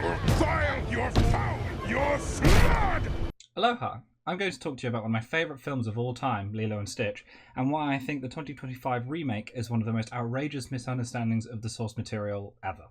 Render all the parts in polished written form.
You're vile, you're foul, you're flawed! Aloha! I'm going to talk to you about one of my favourite films of all time, Lilo and Stitch, and why I think the 2025 remake is one of the most outrageous misunderstandings of the source material ever.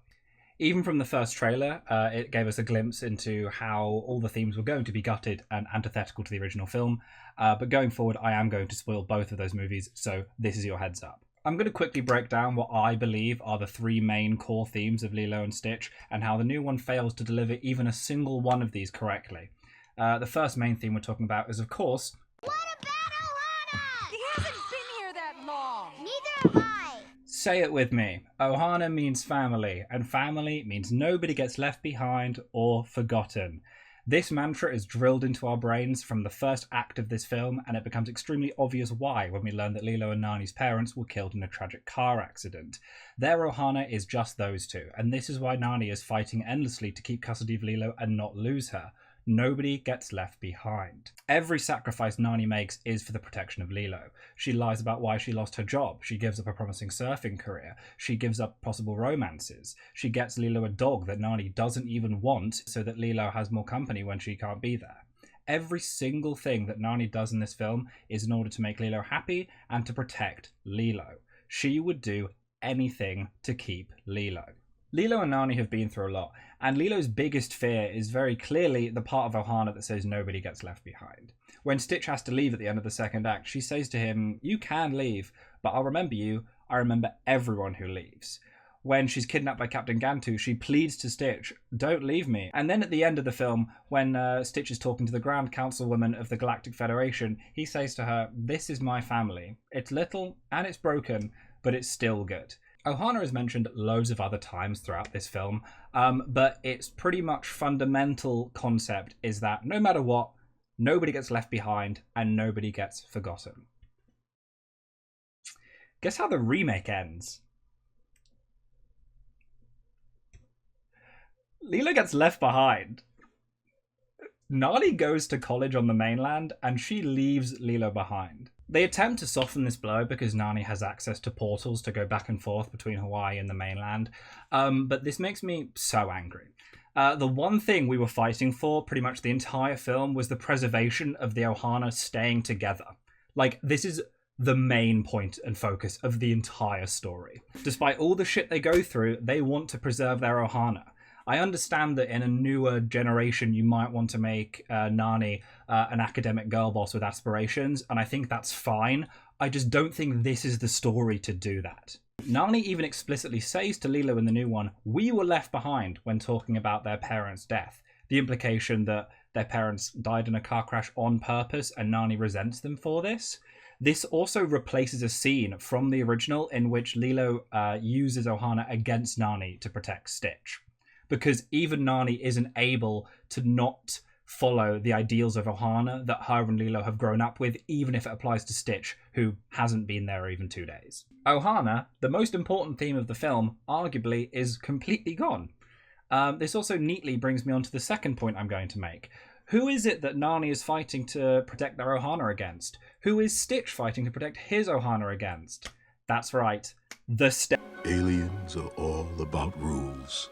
Even from the first trailer, it gave us a glimpse into how all the themes were going to be gutted and antithetical to the original film, but going forward I am going to spoil both of those movies, so this is your heads up. I'm going to quickly break down what I believe are the three main core themes of Lilo and Stitch, and how the new one fails to deliver even a single one of these correctly. The first main theme we're talking about is, of course... What about Ohana? He hasn't been here that long. Neither have I. Say it with me. Ohana means family, and family means nobody gets left behind or forgotten. This mantra is drilled into our brains from the first act of this film, and it becomes extremely obvious why when we learn that Lilo and Nani's parents were killed in a tragic car accident. Their Ohana is just those two, and this is why Nani is fighting endlessly to keep custody of Lilo and not lose her. Nobody gets left behind. Every sacrifice Nani makes is for the protection of Lilo. She lies about why she lost her job. She gives up a promising surfing career. She gives up possible romances. She gets Lilo a dog that Nani doesn't even want so that Lilo has more company when she can't be there. Every single thing that Nani does in this film is in order to make Lilo happy and to protect Lilo. She would do anything to keep Lilo. Lilo and Nani have been through a lot, and Lilo's biggest fear is very clearly the part of Ohana that says nobody gets left behind. When Stitch has to leave at the end of the second act, she says to him, "You can leave, but I'll remember you. I remember everyone who leaves." When she's kidnapped by Captain Gantu, she pleads to Stitch, "Don't leave me." And then at the end of the film, when Stitch is talking to the Grand Councilwoman of the Galactic Federation, he says to her, "This is my family. It's little and it's broken, but it's still good." Ohana is mentioned loads of other times throughout this film, but its pretty much fundamental concept is that no matter what, nobody gets left behind and nobody gets forgotten. Guess how the remake ends? Lilo gets left behind. Nani goes to college on the mainland and she leaves Lilo behind. They attempt to soften this blow because Nani has access to portals to go back and forth between Hawaii and the mainland, but this makes me so angry. The one thing we were fighting for pretty much the entire film was the preservation of the Ohana staying together. Like, this is the main point and focus of the entire story. Despite all the shit they go through, they want to preserve their Ohana. I understand that in a newer generation you might want to make Nani an academic girl boss with aspirations, and I think that's fine. I just don't think this is the story to do that. Nani even explicitly says to Lilo in the new one, "We were left behind," when talking about their parents' death. The implication that their parents died in a car crash on purpose and Nani resents them for this. This also replaces a scene from the original in which Lilo uses Ohana against Nani to protect Stitch. Because even Nani isn't able to not follow the ideals of Ohana that her and Lilo have grown up with, even if it applies to Stitch, who hasn't been there even 2 days. Ohana, the most important theme of the film, arguably is completely gone. This also neatly brings me on to the second point I'm going to make. Who is it that Nani is fighting to protect their Ohana against? Who is Stitch fighting to protect his Ohana against? That's right, the Aliens are all about rules.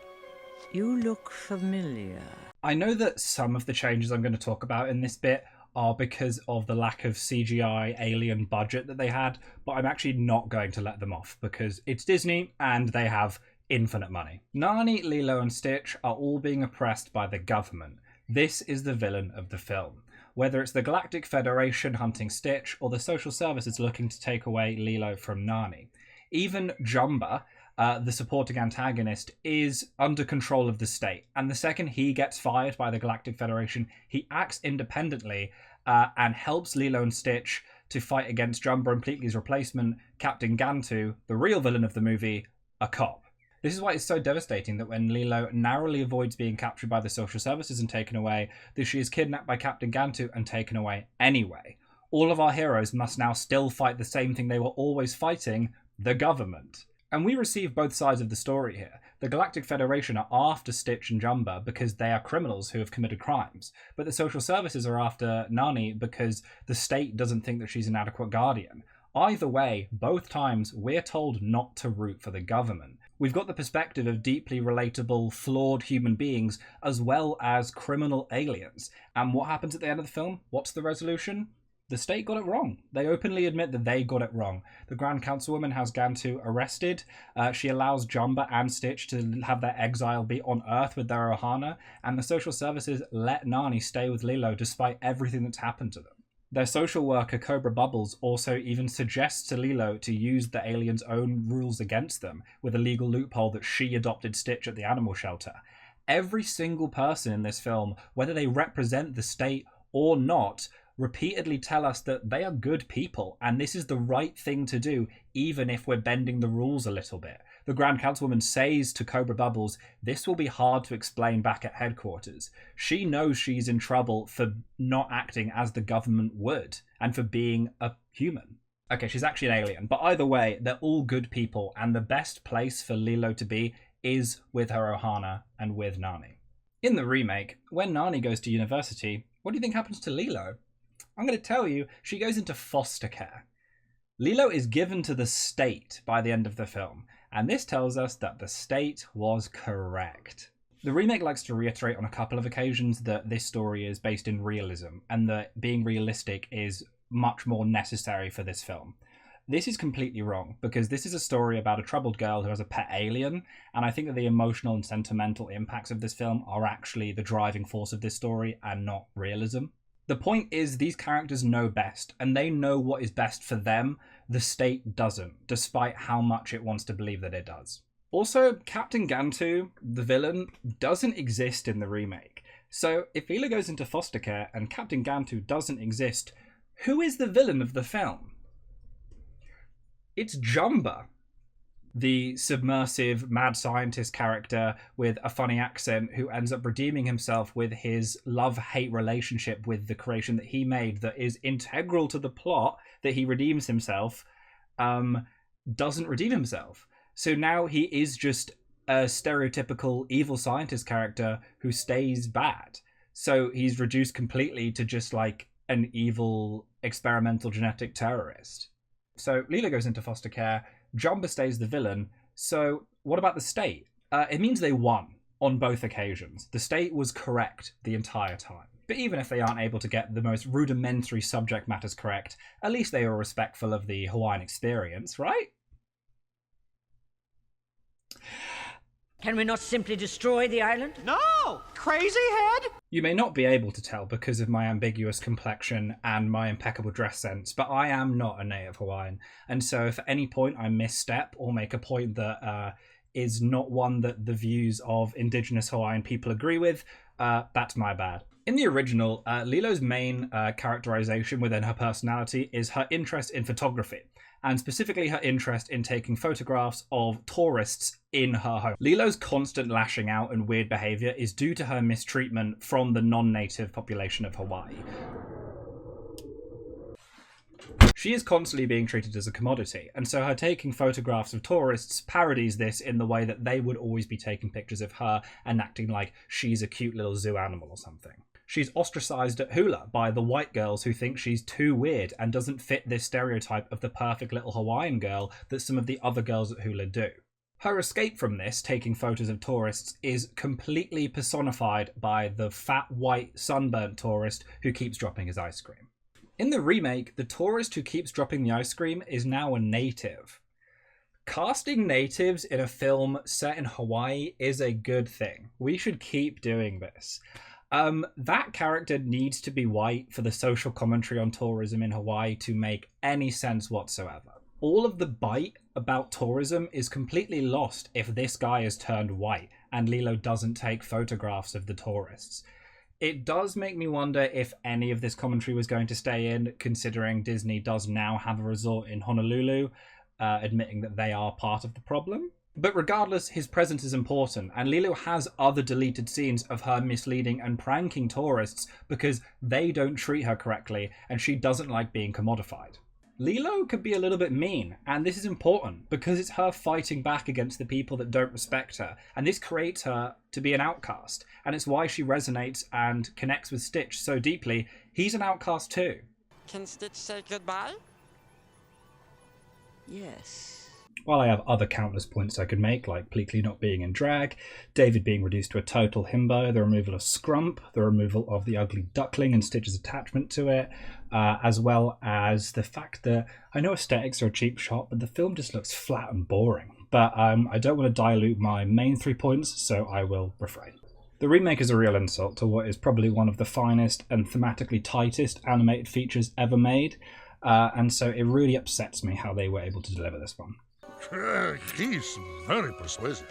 You look familiar. I know that some of the changes I'm going to talk about in this bit are because of the lack of CGI alien budget that they had, but I'm actually not going to let them off because it's Disney and they have infinite money. Nani, Lilo and Stitch are all being oppressed by the government. This is the villain of the film. Whether it's the Galactic Federation hunting Stitch or the social services looking to take away Lilo from Nani. Even Jumba, the supporting antagonist, is under control of the state, and the second he gets fired by the Galactic Federation, he acts independently and helps Lilo and Stitch to fight against Jumba and Pleatley's replacement, Captain Gantu, the real villain of the movie, a cop. This is why it's so devastating that when Lilo narrowly avoids being captured by the social services and taken away, that she is kidnapped by Captain Gantu and taken away anyway. All of our heroes must now still fight the same thing they were always fighting, the government. And we receive both sides of the story here. The Galactic Federation are after Stitch and Jumba because they are criminals who have committed crimes. But the social services are after Nani because the state doesn't think that she's an adequate guardian. Either way, both times, we're told not to root for the government. We've got the perspective of deeply relatable, flawed human beings, as well as criminal aliens. And what happens at the end of the film? What's the resolution? The state got it wrong. They openly admit that they got it wrong. The Grand Councilwoman has Gantu arrested. She allows Jumba and Stitch to have their exile be on Earth with their Ohana. And the social services let Nani stay with Lilo despite everything that's happened to them. Their social worker, Cobra Bubbles, also even suggests to Lilo to use the aliens' own rules against them, with a legal loophole that she adopted Stitch at the animal shelter. Every single person in this film, whether they represent the state or not, repeatedly tell us that they are good people, and this is the right thing to do, even if we're bending the rules a little bit. The Grand Councilwoman says to Cobra Bubbles, this will be hard to explain back at headquarters. She knows she's in trouble for not acting as the government would, and for being a human. Okay, she's actually an alien, but either way, they're all good people, and the best place for Lilo to be is with her Ohana and with Nani. In the remake, when Nani goes to university, what do you think happens to Lilo? I'm going to tell you, she goes into foster care. Lilo is given to the state by the end of the film, and this tells us that the state was correct. The remake likes to reiterate on a couple of occasions that this story is based in realism, and that being realistic is much more necessary for this film. This is completely wrong, because this is a story about a troubled girl who has a pet alien, and I think that the emotional and sentimental impacts of this film are actually the driving force of this story and not realism. The point is, these characters know best, and they know what is best for them. The state doesn't, despite how much it wants to believe that it does. Also, Captain Gantu, the villain, doesn't exist in the remake. So if Lilo goes into foster care and Captain Gantu doesn't exist, who is the villain of the film? It's Jumba, the submersive mad scientist character with a funny accent who ends up redeeming himself with his love-hate relationship with the creation that he made that is integral to the plot that he redeems himself, doesn't redeem himself. So now he is just a stereotypical evil scientist character who stays bad. So he's reduced completely to just like an evil experimental genetic terrorist. So Lilo goes into foster care, Jumba stays the villain, so what about the state? It means they won on both occasions. The state was correct the entire time. But even if they aren't able to get the most rudimentary subject matters correct, at least they are respectful of the Hawaiian experience, right? Can we not simply destroy the island? No! Crazy head? You may not be able to tell because of my ambiguous complexion and my impeccable dress sense, but I am not a native Hawaiian. And so if at any point I misstep or make a point that is not one that the views of Indigenous Hawaiian people agree with, that's my bad. In the original, Lilo's main characterization within her personality is her interest in photography, and specifically her interest in taking photographs of tourists in her home. Lilo's constant lashing out and weird behavior is due to her mistreatment from the non-native population of Hawaii. She is constantly being treated as a commodity, and so her taking photographs of tourists parodies this in the way that they would always be taking pictures of her and acting like she's a cute little zoo animal or something. She's ostracized at Hula by the white girls who think she's too weird and doesn't fit this stereotype of the perfect little Hawaiian girl that some of the other girls at Hula do. Her escape from this, taking photos of tourists, is completely personified by the fat white sunburnt tourist who keeps dropping his ice cream. In the remake, the tourist who keeps dropping the ice cream is now a native. Casting natives in a film set in Hawaii is a good thing. We should keep doing this. That character needs to be white for the social commentary on tourism in Hawaii to make any sense whatsoever. All of the bite about tourism is completely lost if this guy is turned white and Lilo doesn't take photographs of the tourists. It does make me wonder if any of this commentary was going to stay in, considering Disney does now have a resort in Honolulu, admitting that they are part of the problem. But regardless, his presence is important, and Lilo has other deleted scenes of her misleading and pranking tourists because they don't treat her correctly, and she doesn't like being commodified. Lilo could be a little bit mean, and this is important because it's her fighting back against the people that don't respect her, and this creates her to be an outcast, and it's why she resonates and connects with Stitch so deeply. He's an outcast too. Can Stitch say goodbye? Yes. While I have other countless points I could make, like Pleakley not being in drag, David being reduced to a total himbo, the removal of Scrump, the removal of the ugly duckling and Stitch's attachment to it, as well as the fact that I know aesthetics are a cheap shot, but the film just looks flat and boring. But I don't want to dilute my main 3 points, so I will refrain. The remake is a real insult to what is probably one of the finest and thematically tightest animated features ever made, and so it really upsets me how they were able to deliver this one. He's very persuasive.